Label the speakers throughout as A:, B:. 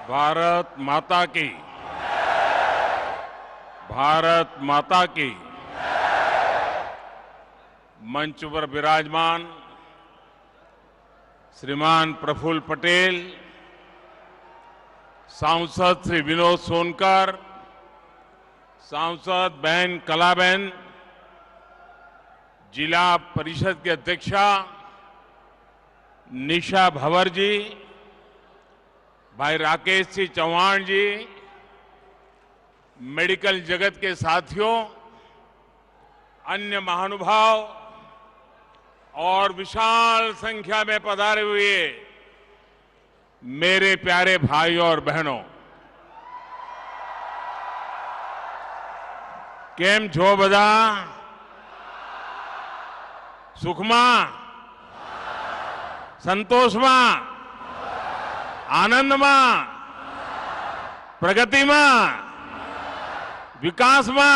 A: भारत माता की। भारत माता की। मंच पर विराजमान श्रीमान प्रफुल्ल पटेल, सांसद श्री विनोद सोनकर, सांसद बहन कलाबेन, जिला परिषद के अध्यक्षा निशा भंवर जी, भाई राकेश सिंह चौहान जी, मेडिकल जगत के साथियों, अन्य महानुभाव और विशाल संख्या में पधारे हुए मेरे प्यारे भाइयों और बहनों, केम छो बधा? सुखमा, संतोषमा, आनंदमा, प्रगतिमा, विकासमा?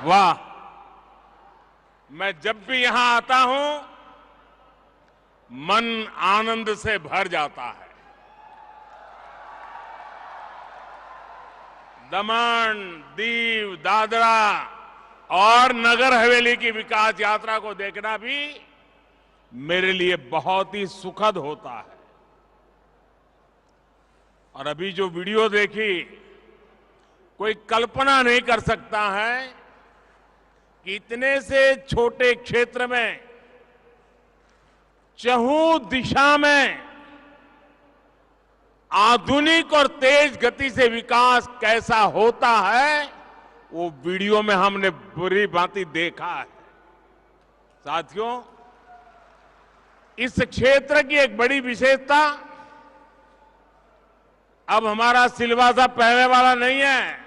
A: वाह! मैं जब भी यहां आता हूं, मन आनंद से भर जाता है। दमन, दीव, दादरा और नगर हवेली की विकास यात्रा को देखना भी मेरे लिए बहुत ही सुखद होता है। और अभी जो वीडियो देखी, कोई कल्पना नहीं कर सकता है कि इतने से छोटे क्षेत्र में चहुं दिशा में आधुनिक और तेज गति से विकास कैसा होता है, वो वीडियो में हमने बुरी भांति देखा है। साथियों, इस क्षेत्र की एक बड़ी विशेषता, अब हमारा सिलवासा पहले वाला नहीं है।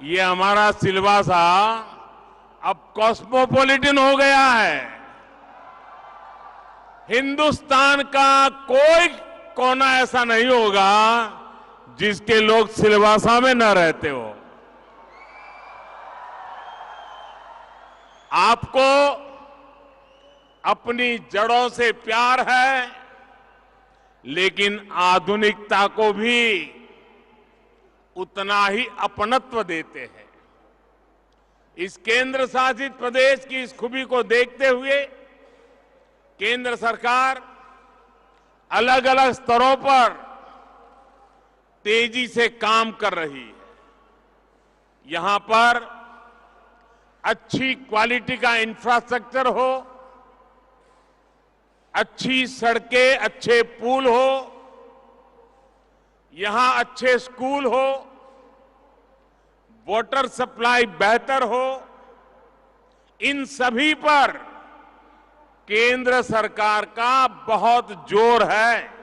A: ये हमारा सिलवासा अब कॉस्मोपॉलिटन हो गया है। हिंदुस्तान का कोई कोना ऐसा नहीं होगा जिसके लोग सिलवासा में न रहते हो। आपको अपनी जड़ों से प्यार है, लेकिन आधुनिकता को भी उतना ही अपनत्व देते हैं। इस केंद्र शासित प्रदेश की इस खूबी को देखते हुए केंद्र सरकार अलग अलग स्तरों पर तेजी से काम कर रही है। यहां पर अच्छी क्वालिटी का इंफ्रास्ट्रक्चर हो, अच्छी सड़कें, अच्छे पुल हो, यहां अच्छे स्कूल हो, वाटर सप्लाई बेहतर हो, इन सभी पर केंद्र सरकार का बहुत जोर है।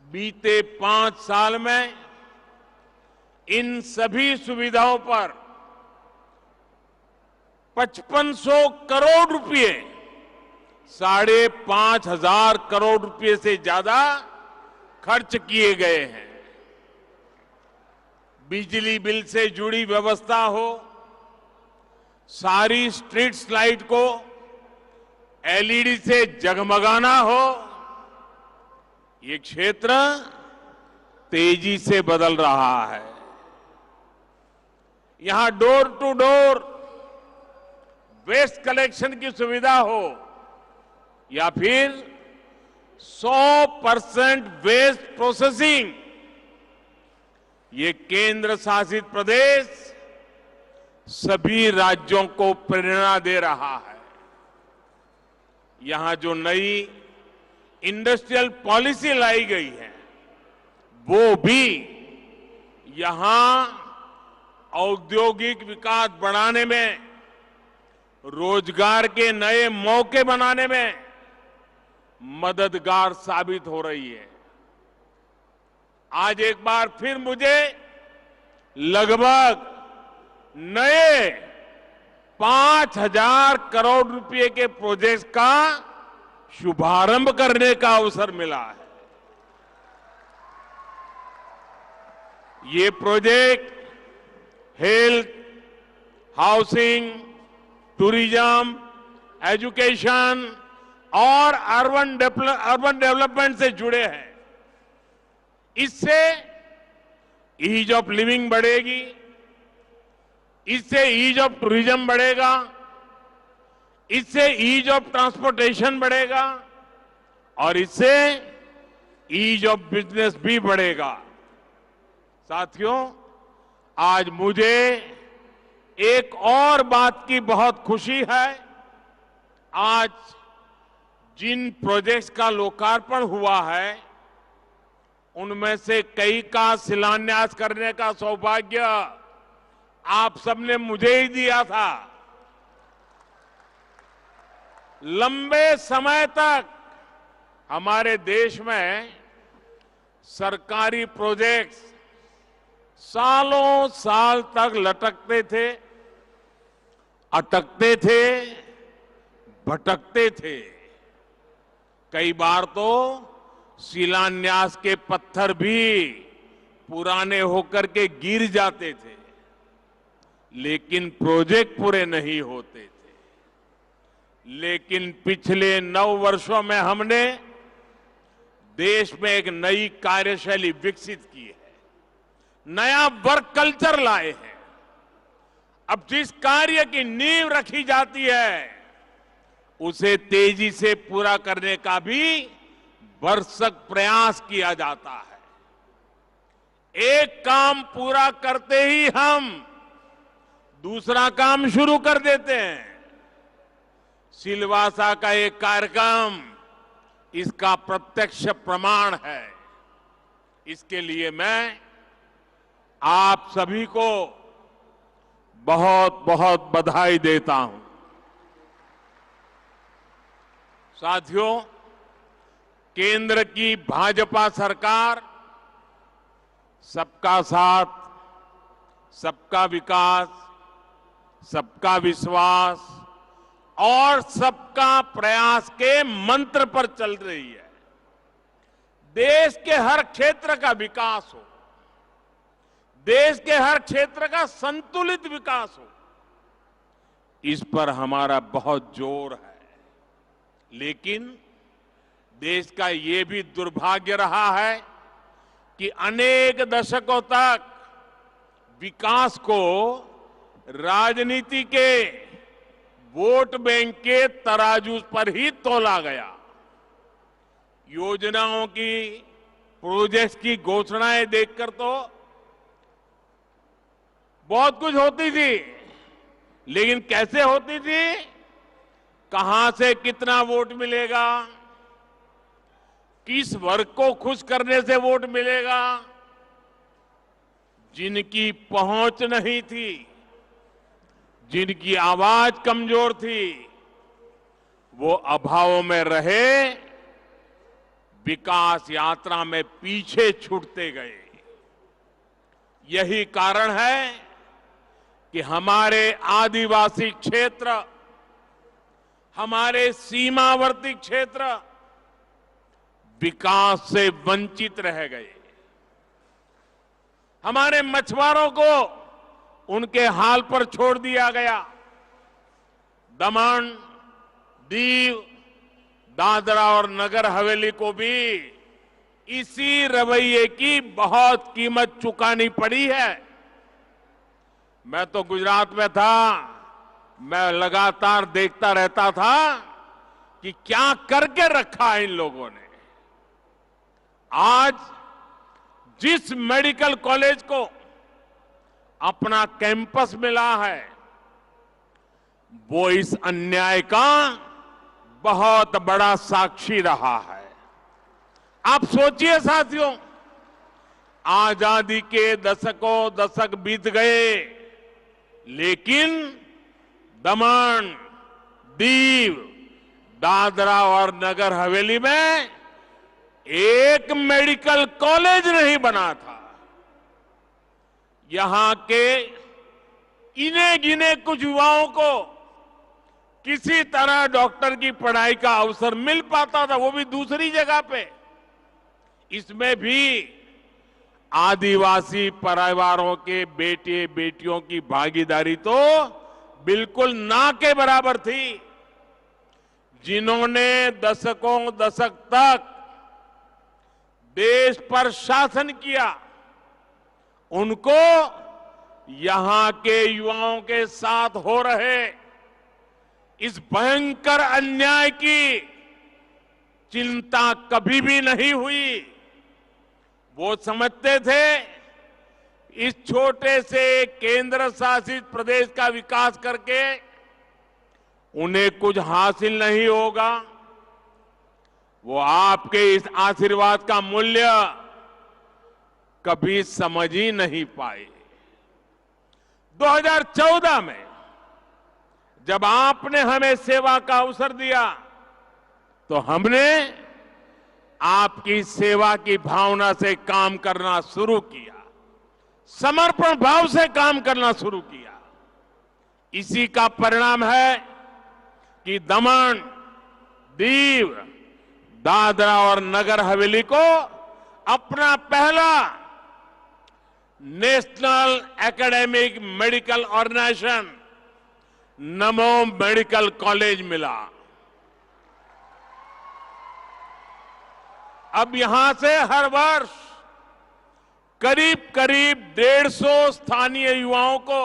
A: बीते 5 साल में इन सभी सुविधाओं पर 5500 करोड़ रुपए, 5,500 करोड़ रुपए से ज्यादा खर्च किए गए हैं। बिजली बिल से जुड़ी व्यवस्था हो, सारी स्ट्रीट लाइट को एलईडी से जगमगाना हो, ये क्षेत्र तेजी से बदल रहा है। यहां door to door waste collection की सुविधा हो, या फिर 100% वेस्ट प्रोसेसिंग, ये केंद्र शासित प्रदेश सभी राज्यों को प्रेरणा दे रहा है। यहां जो नई इंडस्ट्रियल पॉलिसी लाई गई है, वो भी यहां औद्योगिक विकास बढ़ाने में, रोजगार के नए मौके बनाने में मददगार साबित हो रही है। आज एक बार फिर मुझे लगभग नए 5,000 करोड़ रुपए के प्रोजेक्ट का शुभारंभ करने का अवसर मिला है। ये project health, housing, tourism, education, और अर्बन डेवलपमेंट से जुड़े हैं। इससे ईज ऑफ लिविंग बढ़ेगी, इससे ईज ऑफ टूरिज्म बढ़ेगा, इससे ईज ऑफ ट्रांसपोर्टेशन बढ़ेगा और इससे ईज ऑफ बिजनेस भी बढ़ेगा। साथियों, आज मुझे एक और बात की बहुत खुशी है। आज जिन प्रोजेक्ट्स का लोकार्पण हुआ है, उनमें से कई का शिलान्यास करने का सौभाग्य आप सबने मुझे ही दिया था। लंबे समय तक हमारे देश में सरकारी प्रोजेक्ट्स सालों साल तक लटकते थे, अटकते थे, भटकते थे। कई बार तो शिलान्यास के पत्थर भी पुराने होकर के गिर जाते थे, लेकिन प्रोजेक्ट पूरे नहीं होते थे। लेकिन पिछले 9 वर्षों में हमने देश में एक नई कार्यशैली विकसित की है, नया वर्क कल्चर लाए हैं। अब जिस कार्य की नींव रखी जाती है, उसे तेजी से पूरा करने का भी भरसक प्रयास किया जाता है। एक काम पूरा करते ही हम दूसरा काम शुरू कर देते हैं। सिलवासा का एक कार्यक्रम इसका प्रत्यक्ष प्रमाण है। इसके लिए मैं आप सभी को बहुत बहुत बधाई देता हूं। साथियों, केंद्र की भाजपा सरकार सबका साथ, सबका विकास, सबका विश्वास और सबका प्रयास के मंत्र पर चल रही है। देश के हर क्षेत्र का विकास हो, देश के हर क्षेत्र का संतुलित विकास हो, इस पर हमारा बहुत जोर है। लेकिन देश का ये भी दुर्भाग्य रहा है कि अनेक दशकों तक विकास को राजनीति के वोट बैंक के तराजू पर ही तोला गया। योजनाओं की, प्रोजेक्ट्स की घोषणाएं देखकर तो बहुत कुछ होती थी, लेकिन कैसे होती थी, कहां से कितना वोट मिलेगा, किस वर्ग को खुश करने से वोट मिलेगा, जिनकी पहुंच नहीं थी, जिनकी आवाज कमजोर थी, वो अभावों में रहे, विकास यात्रा में पीछे छूटते गए। यही कारण है कि हमारे आदिवासी क्षेत्र, हमारे सीमावर्ती क्षेत्र विकास से वंचित रह गए। हमारे मछुआरों को उनके हाल पर छोड़ दिया गया। दमन, दीव, दादरा और नगर हवेली को भी इसी रवैये की बहुत कीमत चुकानी पड़ी है। मैं तो गुजरात में था, मैं लगातार देखता रहता था कि क्या करके रखा है इन लोगों ने। आज जिस मेडिकल कॉलेज को अपना कैंपस मिला है, वो इस अन्याय का बहुत बड़ा साक्षी रहा है। आप सोचिए साथियों, आजादी के दशकों दशक बीत गए, लेकिन दमन, दीव, दादरा और नगर हवेली में एक मेडिकल कॉलेज नहीं बना था। यहां के इने गिने कुछ युवाओं को किसी तरह डॉक्टर की पढ़ाई का अवसर मिल पाता था, वो भी दूसरी जगह पे। इसमें भी आदिवासी परिवारों के बेटे बेटियों की भागीदारी तो बिल्कुल ना के बराबर थी। जिन्होंने दशकों दशक तक देश पर शासन किया, उनको यहां के युवाओं के साथ हो रहे इस भयंकर अन्याय की चिंता कभी भी नहीं हुई। वो समझते थे इस छोटे से केंद्र शासित प्रदेश का विकास करके उन्हें कुछ हासिल नहीं होगा। वो आपके इस आशीर्वाद का मूल्य कभी समझ ही नहीं पाए। 2014 में जब आपने हमें सेवा का अवसर दिया तो हमने आपकी सेवा की भावना से काम करना शुरू किया, समर्पण भाव से काम करना शुरू किया। इसी का परिणाम है कि दमन, दीव, दादरा और नगर हवेली को अपना पहला नेशनल एकेडमिक मेडिकल ऑर्गेनाइजेशन नमो मेडिकल कॉलेज मिला। अब यहां से हर वर्ष करीब करीब 150 स्थानीय युवाओं को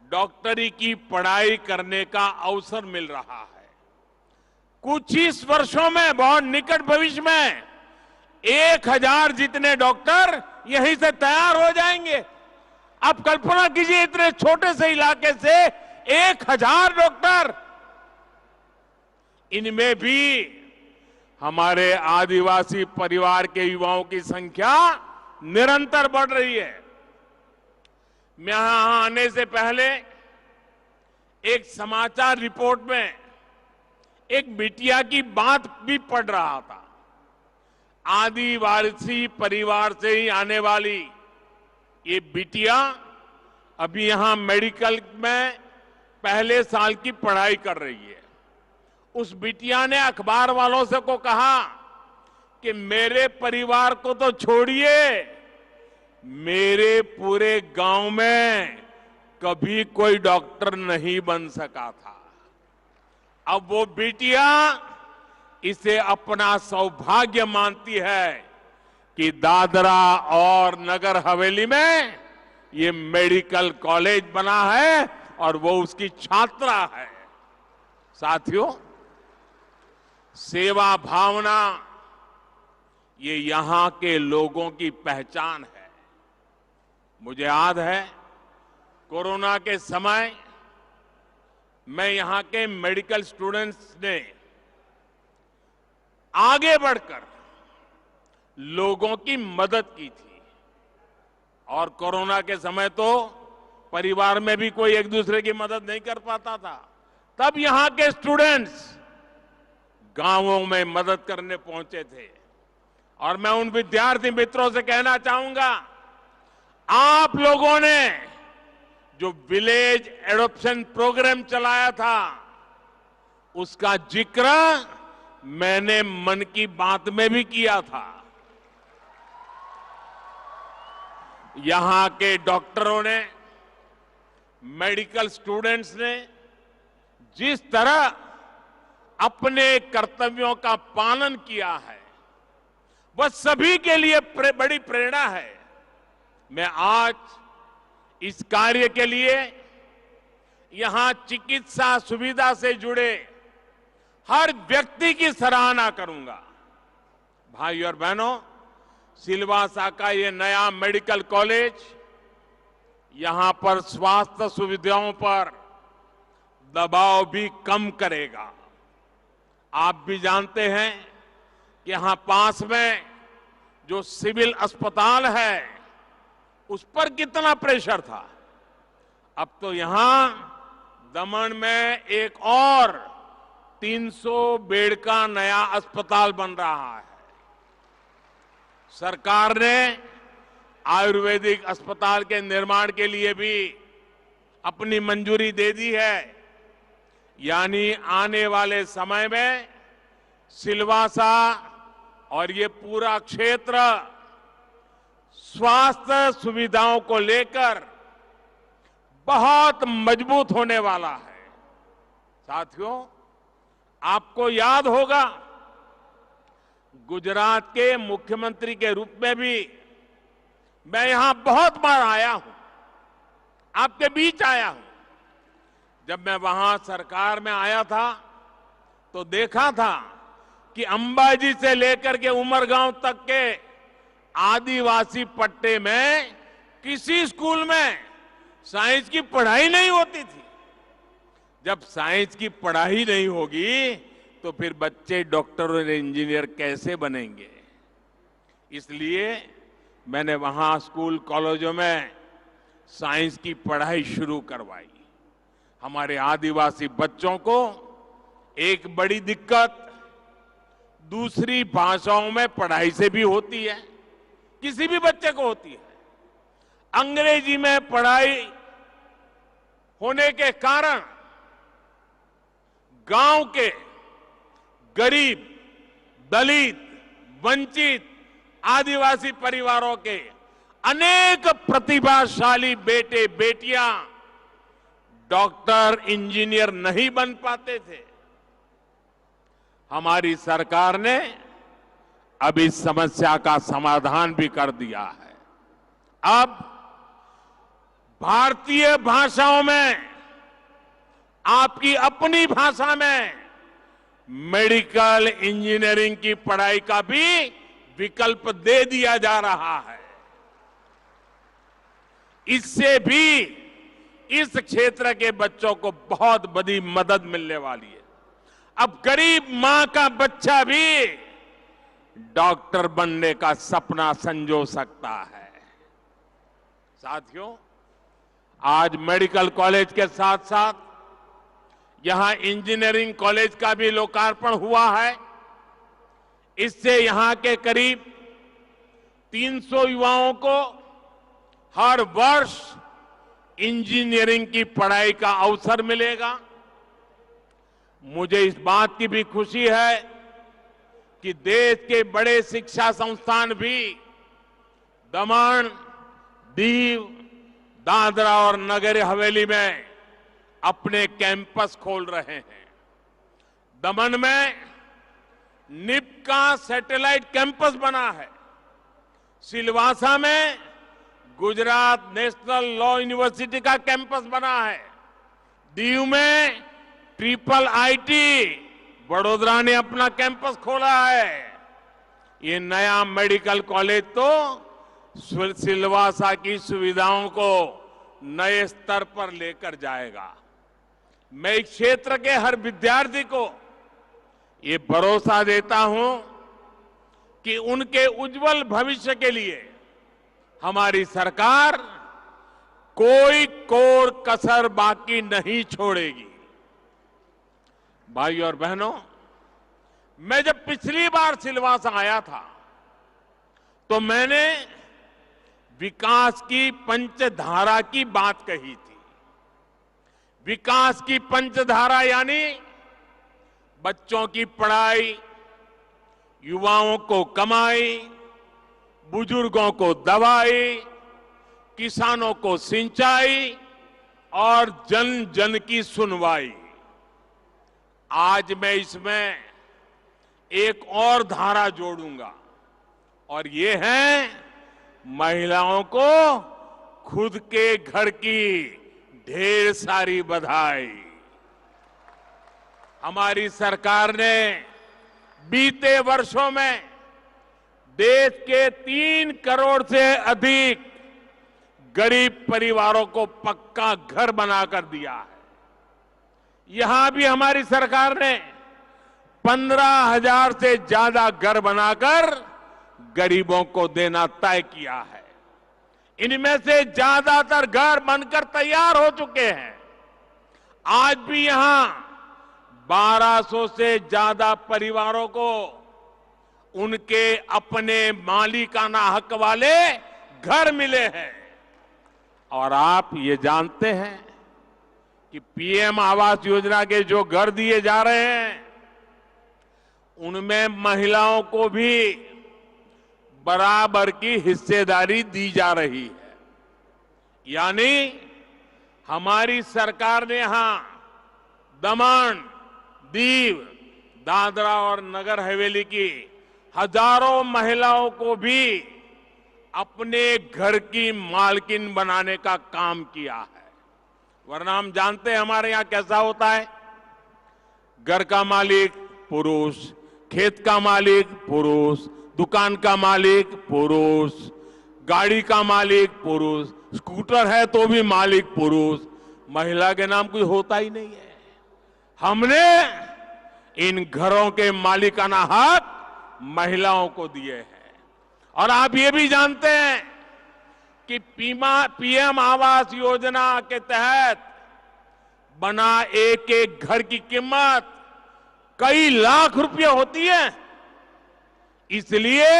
A: डॉक्टरी की पढ़ाई करने का अवसर मिल रहा है। कुछ ही वर्षों में, बहुत निकट भविष्य में 1000 जितने डॉक्टर यहीं से तैयार हो जाएंगे। आप कल्पना कीजिए, इतने छोटे से इलाके से 1000 डॉक्टर। इनमें भी हमारे आदिवासी परिवार के युवाओं की संख्या निरंतर बढ़ रही है। मैं यहां आने से पहले एक समाचार रिपोर्ट में एक बिटिया की बात भी पढ़ रहा था। आदिवासी परिवार से ही आने वाली ये बिटिया अभी यहां मेडिकल में पहले साल की पढ़ाई कर रही है। उस बिटिया ने अखबार वालों से को कहा कि मेरे परिवार को तो छोड़िए, मेरे पूरे गांव में कभी कोई डॉक्टर नहीं बन सका था। अब वो बिटिया इसे अपना सौभाग्य मानती है कि दादरा और नगर हवेली में ये मेडिकल कॉलेज बना है और वो उसकी छात्रा है। साथियों, सेवा भावना ये यहां के लोगों की पहचान है। मुझे याद है, कोरोना के समय मैं यहां के मेडिकल स्टूडेंट्स ने आगे बढ़कर लोगों की मदद की थी। और कोरोना के समय तो परिवार में भी कोई एक दूसरे की मदद नहीं कर पाता था। तब यहां के स्टूडेंट्स गांवों में मदद करने पहुंचे थे। और मैं उन विद्यार्थी मित्रों से कहना चाहूंगा, आप लोगों ने जो विलेज एडॉप्शन प्रोग्राम चलाया था, उसका जिक्र मैंने मन की बात में भी किया था। यहां के डॉक्टरों ने, मेडिकल स्टूडेंट्स ने जिस तरह अपने कर्तव्यों का पालन किया है, वह सभी के लिए बड़ी प्रेरणा है। मैं आज इस कार्य के लिए यहां चिकित्सा सुविधा से जुड़े हर व्यक्ति की सराहना करूंगा। भाई और बहनों, सिलवासा का ये नया मेडिकल कॉलेज यहां पर स्वास्थ्य सुविधाओं पर दबाव भी कम करेगा। आप भी जानते हैं कि यहां पास में जो सिविल अस्पताल है, उस पर कितना प्रेशर था। अब तो यहां दमन में एक और 300 बेड का नया अस्पताल बन रहा है। सरकार ने आयुर्वेदिक अस्पताल के निर्माण के लिए भी अपनी मंजूरी दे दी है। यानी आने वाले समय में सिलवासा और ये पूरा क्षेत्र स्वास्थ्य सुविधाओं को लेकर बहुत मजबूत होने वाला है। साथियों, आपको याद होगा, गुजरात के मुख्यमंत्री के रूप में भी मैं यहां बहुत बार आया हूं, आपके बीच आया हूं। जब मैं वहां सरकार में आया था तो देखा था कि अंबाजी से लेकर के उमरगांव तक के आदिवासी पट्टे में किसी स्कूल में साइंस की पढ़ाई नहीं होती थी। जब साइंस की पढ़ाई नहीं होगी तो फिर बच्चे डॉक्टर और इंजीनियर कैसे बनेंगे? इसलिए मैंने वहां स्कूल कॉलेजों में साइंस की पढ़ाई शुरू करवाई। हमारे आदिवासी बच्चों को एक बड़ी दिक्कत दूसरी भाषाओं में पढ़ाई से भी होती है, किसी भी बच्चे को होती है। अंग्रेजी में पढ़ाई होने के कारण गांव के गरीब, दलित, वंचित आदिवासी परिवारों के अनेक प्रतिभाशाली बेटे बेटियां डॉक्टर, इंजीनियर नहीं बन पाते थे। हमारी सरकार ने अब इस समस्या का समाधान भी कर दिया है। अब भारतीय भाषाओं में, आपकी अपनी भाषा में मेडिकल इंजीनियरिंग की पढ़ाई का भी विकल्प दे दिया जा रहा है। इससे भी इस क्षेत्र के बच्चों को बहुत बड़ी मदद मिलने वाली है। अब गरीब मां का बच्चा भी डॉक्टर बनने का सपना संजो सकता है। साथियों, आज मेडिकल कॉलेज के साथ साथ यहां इंजीनियरिंग कॉलेज का भी लोकार्पण हुआ है। इससे यहां के करीब 300 युवाओं को हर वर्ष इंजीनियरिंग की पढ़ाई का अवसर मिलेगा। मुझे इस बात की भी खुशी है कि देश के बड़े शिक्षा संस्थान भी दमन, दीव, दादरा और नगर हवेली में अपने कैंपस खोल रहे हैं। दमन में निप का सैटेलाइट कैंपस बना है। सिलवासा में गुजरात नेशनल लॉ यूनिवर्सिटी का कैंपस बना है। दीव में ट्रिपल आईटी वडोदरा ने अपना कैंपस खोला है। ये नया मेडिकल कॉलेज तो सिलवासा की सुविधाओं को नए स्तर पर लेकर जाएगा। मैं इस क्षेत्र के हर विद्यार्थी को ये भरोसा देता हूं कि उनके उज्जवल भविष्य के लिए हमारी सरकार कोई कोर कसर बाकी नहीं छोड़ेगी। भाइयों और बहनों, मैं जब पिछली बार सिलवासा आया था तो मैंने विकास की पंचधारा की बात कही थी। विकास की पंचधारा यानी बच्चों की पढ़ाई, युवाओं को कमाई, बुजुर्गों को दवाई, किसानों को सिंचाई और जन जन की सुनवाई। आज मैं इसमें एक और धारा जोड़ूंगा और ये है महिलाओं को खुद के घर की ढेर सारी बधाई। हमारी सरकार ने बीते वर्षों में देश के 3 करोड़ से अधिक गरीब परिवारों को पक्का घर बनाकर दिया है। यहां भी हमारी सरकार ने 15,000 से ज्यादा घर बनाकर गरीबों को देना तय किया है। इनमें से ज्यादातर घर बनकर तैयार हो चुके हैं। आज भी यहां 1200 से ज्यादा परिवारों को उनके अपने मालिकाना हक वाले घर मिले हैं। और आप ये जानते हैं कि पीएम आवास योजना के जो घर दिए जा रहे हैं उनमें महिलाओं को भी बराबर की हिस्सेदारी दी जा रही है। यानी हमारी सरकार ने यहां दमन, दीव, दादरा और नगर हवेली की हजारों महिलाओं को भी अपने घर की मालकिन बनाने का काम किया है। वरना हम जानते हैं हमारे यहां कैसा होता है, घर का मालिक पुरुष, खेत का मालिक पुरुष, दुकान का मालिक पुरुष, गाड़ी का मालिक पुरुष, स्कूटर है तो भी मालिक पुरुष, महिला के नाम कोई होता ही नहीं है। हमने इन घरों के मालिकाना हक महिलाओं को दिए हैं। और आप ये भी जानते हैं कि पीएम आवास योजना के तहत बना एक एक घर की कीमत कई लाख रुपए होती है। इसलिए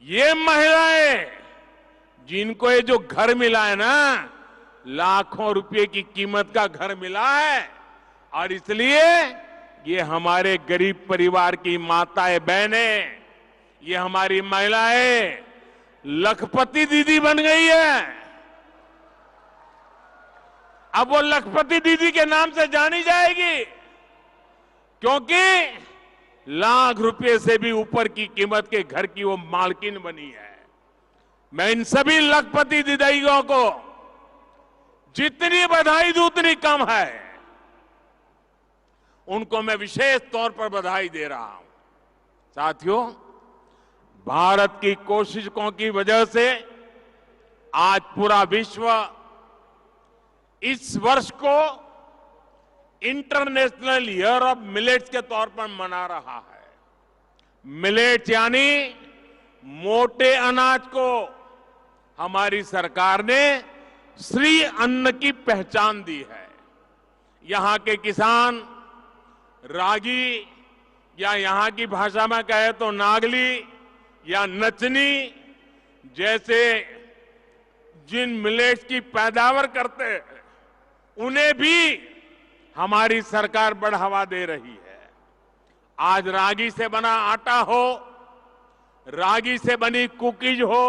A: ये महिलाएं जिनको ये जो घर मिला है ना, लाखों रुपए की कीमत का घर मिला है, और इसलिए ये हमारे गरीब परिवार की माताएं बहनें, ये हमारी महिलाएं लखपति दीदी बन गई है। अब वो लखपति दीदी के नाम से जानी जाएगी, क्योंकि लाख रुपए से भी ऊपर की कीमत के घर की वो मालकिन बनी है। मैं इन सभी लखपति दीदियों को जितनी बधाई दूं उतनी कम है। उनको मैं विशेष तौर पर बधाई दे रहा हूं। साथियों, भारत की कोशिशों की वजह से आज पूरा विश्व इस वर्ष को इंटरनेशनल ईयर ऑफ मिलेट्स के तौर पर मना रहा है। मिलेट्स यानी मोटे अनाज को हमारी सरकार ने श्री अन्न की पहचान दी है। यहां के किसान रागी, या यहां की भाषा में कहे तो नागली या नचनी जैसे जिन मिलेट्स की पैदावार करते हैं, उन्हें भी हमारी सरकार बढ़ावा दे रही है। आज रागी से बना आटा हो, रागी से बनी कुकीज हो,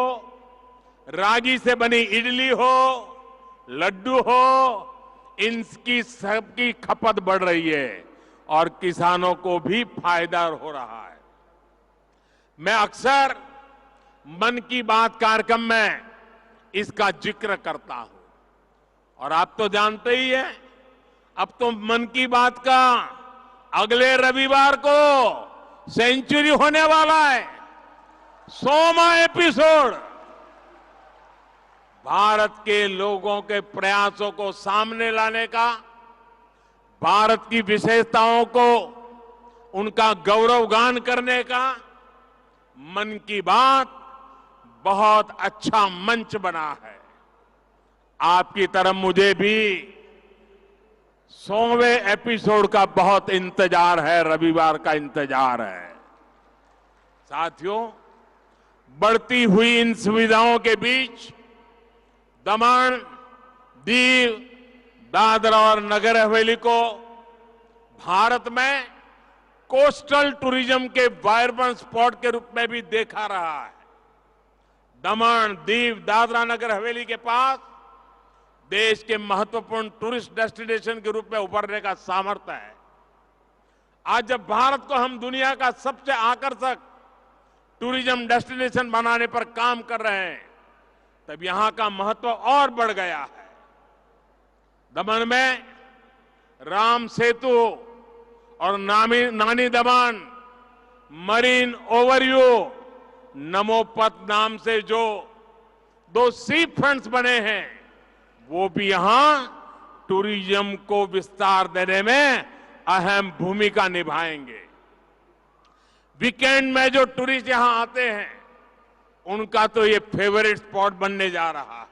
A: रागी से बनी इडली हो, लड्डू हो, इनकी सबकी खपत बढ़ रही है और किसानों को भी फायदा हो रहा है। मैं अक्सर मन की बात कार्यक्रम में इसका जिक्र करता हूं, और आप तो जानते ही हैं, अब तो मन की बात का अगले रविवार को सेंचुरी होने वाला है, 100वां एपिसोड। भारत के लोगों के प्रयासों को सामने लाने का, भारत की विशेषताओं को उनका गौरवगान करने का मन की बात बहुत अच्छा मंच बना है। आपकी तरफ मुझे भी 100वें एपिसोड का बहुत इंतजार है, रविवार का इंतजार है। साथियों, बढ़ती हुई इन सुविधाओं के बीच दमन, दीव, दादरा और नगर हवेली को भारत में कोस्टल टूरिज्म के वाइब्रेंट स्पॉट के रूप में भी देखा रहा है। दमन, दीव, दादरा नगर हवेली के पास देश के महत्वपूर्ण टूरिस्ट डेस्टिनेशन के रूप में उभरने का सामर्थ्य है। आज जब भारत को हम दुनिया का सबसे आकर्षक टूरिज्म डेस्टिनेशन बनाने पर काम कर रहे हैं, तब यहां का महत्व और बढ़ गया है। दमन में राम सेतु और नानी दमन मरीन ओवरव्यू नमोपथ नाम से जो 2 सी फ्रंट्स बने हैं, वो भी यहां टूरिज्म को विस्तार देने में अहम भूमिका निभाएंगे। वीकेंड में जो टूरिस्ट यहां आते हैं, उनका तो ये फेवरेट स्पॉट बनने जा रहा है।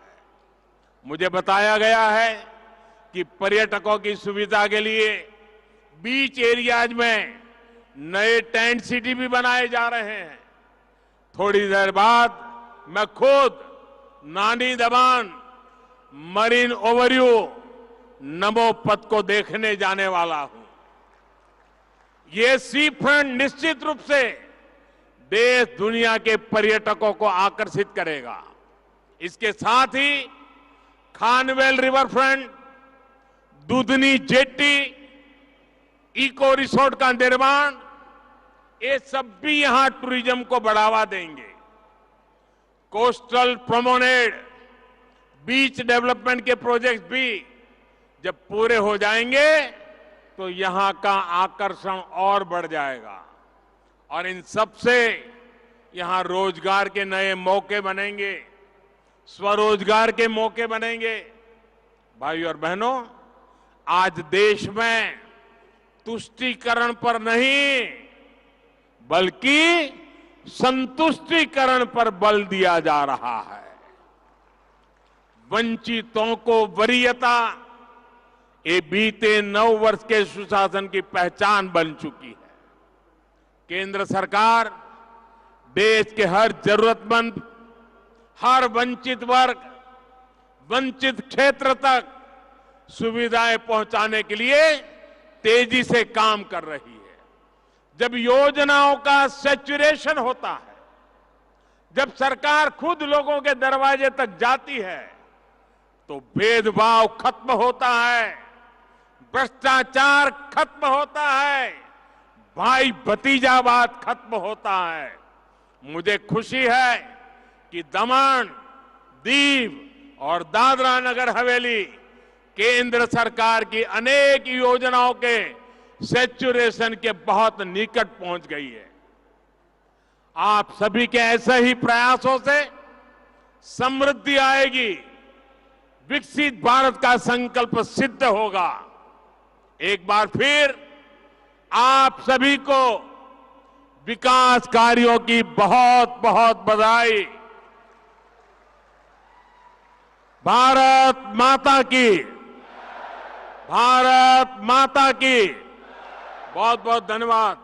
A: मुझे बताया गया है कि पर्यटकों की सुविधा के लिए बीच एरियाज में नए टेंट सिटी भी बनाए जा रहे हैं। थोड़ी देर बाद मैं खुद नानी दमन मरीन ओवरव्यू नमोपथ को देखने जाने वाला हूं। ये सी फ्रंट निश्चित रूप से देश दुनिया के पर्यटकों को आकर्षित करेगा। इसके साथ ही Khanvel river front, Dudhani jetty eco resort का निर्माण, ये सब भी यहां टूरिज्म को बढ़ावा देंगे। कोस्टल प्रोमेनेड, बीच डेवलपमेंट के प्रोजेक्ट भी जब पूरे हो जाएंगे तो यहां का आकर्षण और बढ़ जाएगा और इन सब से यहां रोजगार के नए मौके बनेंगे, स्वरोजगार के मौके बनेंगे। भाइयों और बहनों, आज देश में तुष्टीकरण पर नहीं बल्कि संतुष्टीकरण पर बल दिया जा रहा है। वंचितों को वरीयता, ये बीते 9 वर्ष के सुशासन की पहचान बन चुकी है। केंद्र सरकार देश के हर जरूरतमंद, हर वंचित वर्ग, वंचित क्षेत्र तक सुविधाएं पहुंचाने के लिए तेजी से काम कर रही है। जब योजनाओं का सैचुरेशन होता है, जब सरकार खुद लोगों के दरवाजे तक जाती है, तो भेदभाव खत्म होता है, भ्रष्टाचार खत्म होता है, भाई भतीजावाद खत्म होता है। मुझे खुशी है कि दमन, दीव और दादरा नगर हवेली केंद्र सरकार की अनेक योजनाओं के सैचुरेशन के बहुत निकट पहुंच गई है। आप सभी के ऐसे ही प्रयासों से समृद्धि आएगी, विकसित भारत का संकल्प सिद्ध होगा। एक बार फिर आप सभी को विकास कार्यों की बहुत बहुत बधाई। भारत माता की, भारत माता की। बहुत बहुत धन्यवाद।